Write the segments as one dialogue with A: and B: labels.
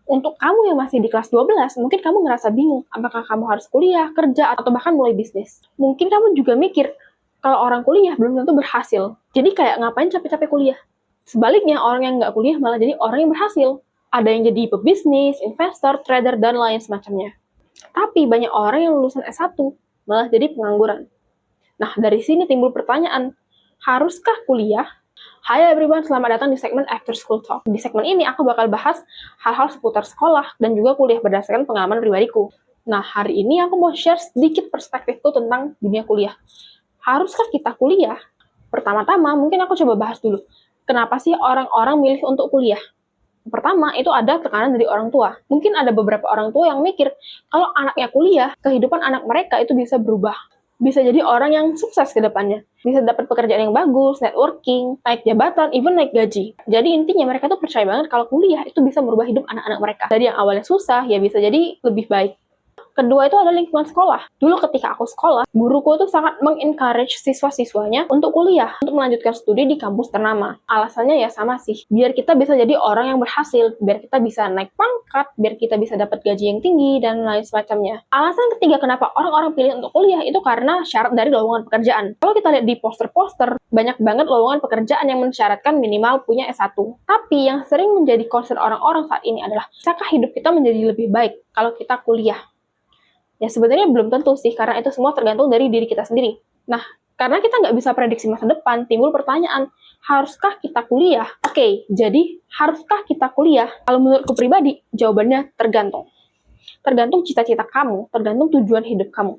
A: Untuk kamu yang masih di kelas 12, mungkin kamu ngerasa bingung, apakah kamu harus kuliah, kerja, atau bahkan mulai bisnis. Mungkin kamu juga mikir, kalau orang kuliah belum tentu berhasil. Jadi kayak ngapain capek-capek kuliah? Sebaliknya, orang yang nggak kuliah malah jadi orang yang berhasil. Ada yang jadi pebisnis, investor, trader, dan lain semacamnya. Tapi banyak orang yang lulusan S1 malah jadi pengangguran. Nah, dari sini timbul pertanyaan, haruskah kuliah? Hai everyone, selamat datang di segmen After School Talk. Di segmen ini aku bakal bahas hal-hal seputar sekolah dan juga kuliah berdasarkan pengalaman pribadiku. Nah, hari ini aku mau share sedikit perspektifku tentang dunia kuliah. Haruskah kita kuliah? Pertama-tama, mungkin aku coba bahas dulu. Kenapa sih orang-orang milih untuk kuliah? Pertama, itu ada tekanan dari orang tua. Mungkin ada beberapa orang tua yang mikir, kalau anaknya kuliah, kehidupan anak mereka itu bisa berubah. Bisa jadi orang yang sukses ke depannya. Bisa dapat pekerjaan yang bagus, networking, naik jabatan, even naik gaji. Jadi intinya mereka tuh percaya banget kalau kuliah itu bisa merubah hidup anak-anak mereka. Dari yang awalnya susah, ya bisa jadi lebih baik. Kedua itu ada lingkungan sekolah. Dulu ketika aku sekolah, guruku itu sangat mengencourage siswa-siswanya untuk kuliah, untuk melanjutkan studi di kampus ternama. Alasannya ya sama sih, biar kita bisa jadi orang yang berhasil, biar kita bisa naik pangkat, biar kita bisa dapat gaji yang tinggi, dan lain semacamnya. Alasan ketiga kenapa orang-orang pilih untuk kuliah itu karena syarat dari lowongan pekerjaan. Kalau kita lihat di poster-poster, banyak banget lowongan pekerjaan yang mensyaratkan minimal punya S1. Tapi yang sering menjadi concern orang-orang saat ini adalah, bisakah hidup kita menjadi lebih baik kalau kita kuliah? Ya sebenarnya belum tentu sih, karena itu semua tergantung dari diri kita sendiri. Nah, karena kita nggak bisa prediksi masa depan, timbul pertanyaan, haruskah kita kuliah? Oke, jadi haruskah kita kuliah? Kalau menurutku pribadi, jawabannya tergantung. Tergantung cita-cita kamu, tergantung tujuan hidup kamu.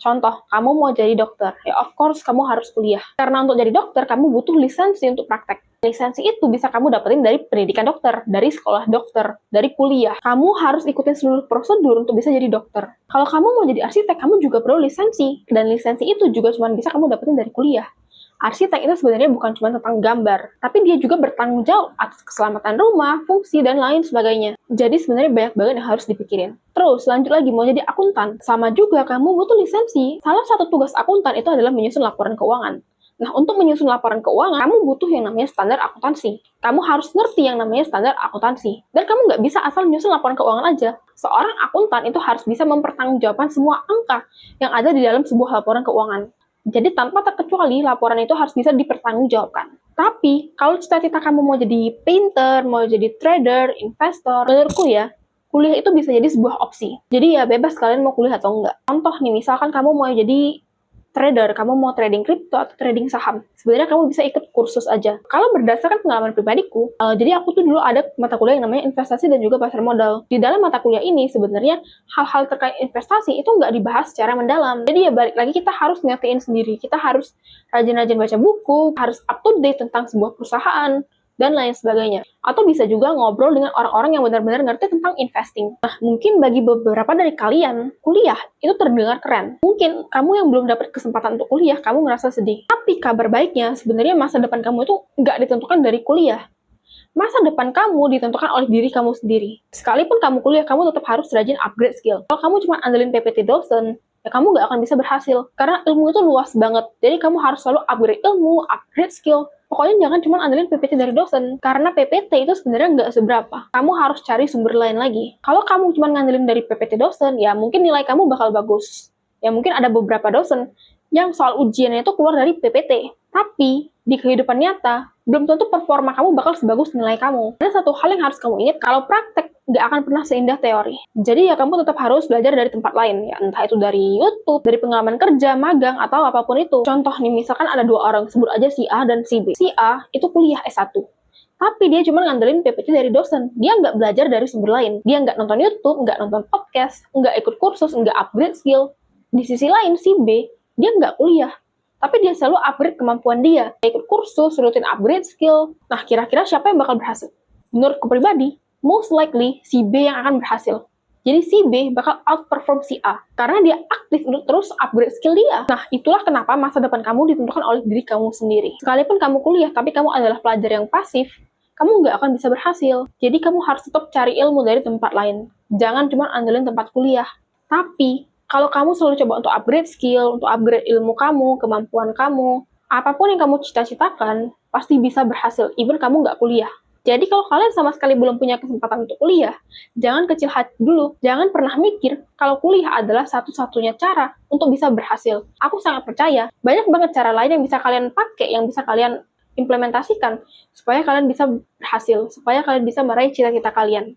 A: Contoh, kamu mau jadi dokter, ya of course kamu harus kuliah. Karena untuk jadi dokter, kamu butuh lisensi untuk praktek. Lisensi itu bisa kamu dapetin dari pendidikan dokter, dari sekolah dokter, dari kuliah. Kamu harus ikutin seluruh prosedur untuk bisa jadi dokter. Kalau kamu mau jadi arsitek, kamu juga perlu lisensi. Dan lisensi itu juga cuma bisa kamu dapetin dari kuliah. Arsitek itu sebenarnya bukan cuma tentang gambar, tapi dia juga bertanggung jawab atas keselamatan rumah, fungsi, dan lain sebagainya. Jadi sebenarnya banyak banget yang harus dipikirin. Terus, lanjut lagi, mau jadi akuntan. Sama juga, kamu butuh lisensi. Salah satu tugas akuntan itu adalah menyusun laporan keuangan. Nah, untuk menyusun laporan keuangan, kamu butuh yang namanya standar akuntansi. Kamu harus ngerti yang namanya standar akuntansi. Dan kamu nggak bisa asal menyusun laporan keuangan aja. Seorang akuntan itu harus bisa mempertanggungjawabkan semua angka yang ada di dalam sebuah laporan keuangan. Jadi tanpa terkecuali, laporan itu harus bisa dipertanggungjawabkan. Tapi, kalau cita-cita kamu mau jadi painter, mau jadi trader, investor, menurutku ya, kuliah itu bisa jadi sebuah opsi. Jadi ya bebas kalian mau kuliah atau enggak. Contoh nih, misalkan kamu mau jadi trader, kamu mau trading kripto atau trading saham. Sebenarnya kamu bisa ikut kursus aja. Kalau berdasarkan pengalaman pribadiku, jadi aku tuh dulu ada mata kuliah yang namanya investasi dan juga pasar modal. Di dalam mata kuliah ini sebenarnya hal-hal terkait investasi itu nggak dibahas secara mendalam. Jadi ya balik lagi kita harus ngertiin sendiri. Kita harus rajin-rajin baca buku, harus up to date tentang sebuah perusahaan, dan lain sebagainya. Atau bisa juga ngobrol dengan orang-orang yang benar-benar ngerti tentang investing. Nah, mungkin bagi beberapa dari kalian, kuliah itu terdengar keren. Mungkin kamu yang belum dapat kesempatan untuk kuliah, kamu ngerasa sedih. Tapi kabar baiknya, sebenarnya masa depan kamu itu nggak ditentukan dari kuliah. Masa depan kamu ditentukan oleh diri kamu sendiri. Sekalipun kamu kuliah, kamu tetap harus rajin upgrade skill. Kalau kamu cuma andelin PPT dosen, ya kamu nggak akan bisa berhasil. Karena ilmu itu luas banget. Jadi kamu harus selalu upgrade ilmu, upgrade skill. Pokoknya jangan cuma andelin PPT dari dosen, karena PPT itu sebenarnya nggak seberapa. Kamu harus cari sumber lain lagi. Kalau kamu cuma ngandelin dari PPT dosen, ya mungkin nilai kamu bakal bagus. Ya mungkin ada beberapa dosen yang soal ujiannya itu keluar dari PPT. Tapi, di kehidupan nyata, belum tentu performa kamu bakal sebagus nilai kamu. Ada satu hal yang harus kamu ingat, kalau praktek nggak akan pernah seindah teori. Jadi ya kamu tetap harus belajar dari tempat lain, ya entah itu dari YouTube, dari pengalaman kerja, magang, atau apapun itu. Contoh nih, misalkan ada dua orang, sebut aja si A dan si B. Si A itu kuliah S1. Tapi dia cuma ngandelin PPT dari dosen. Dia nggak belajar dari sumber lain. Dia nggak nonton YouTube, nggak nonton podcast, nggak ikut kursus, nggak upgrade skill. Di sisi lain, si B, dia nggak kuliah. Tapi dia selalu upgrade kemampuan dia. Dia ikut kursus, rutin upgrade skill. Nah, kira-kira siapa yang bakal berhasil? Menurutku pribadi, most likely si B yang akan berhasil. Jadi si B bakal outperform si A. Karena dia aktif untuk terus upgrade skill dia. Nah, itulah kenapa masa depan kamu ditentukan oleh diri kamu sendiri. Sekalipun kamu kuliah, tapi kamu adalah pelajar yang pasif, kamu nggak akan bisa berhasil. Jadi kamu harus tetap cari ilmu dari tempat lain. Jangan cuma andelin tempat kuliah. Tapi, kalau kamu selalu coba untuk upgrade skill, untuk upgrade ilmu kamu, kemampuan kamu, apapun yang kamu cita-citakan, pasti bisa berhasil, even kamu nggak kuliah. Jadi kalau kalian sama sekali belum punya kesempatan untuk kuliah, jangan kecil hati dulu. Jangan pernah mikir kalau kuliah adalah satu-satunya cara untuk bisa berhasil. Aku sangat percaya, banyak banget cara lain yang bisa kalian pakai, yang bisa kalian implementasikan, supaya kalian bisa berhasil, supaya kalian bisa meraih cita-cita kalian.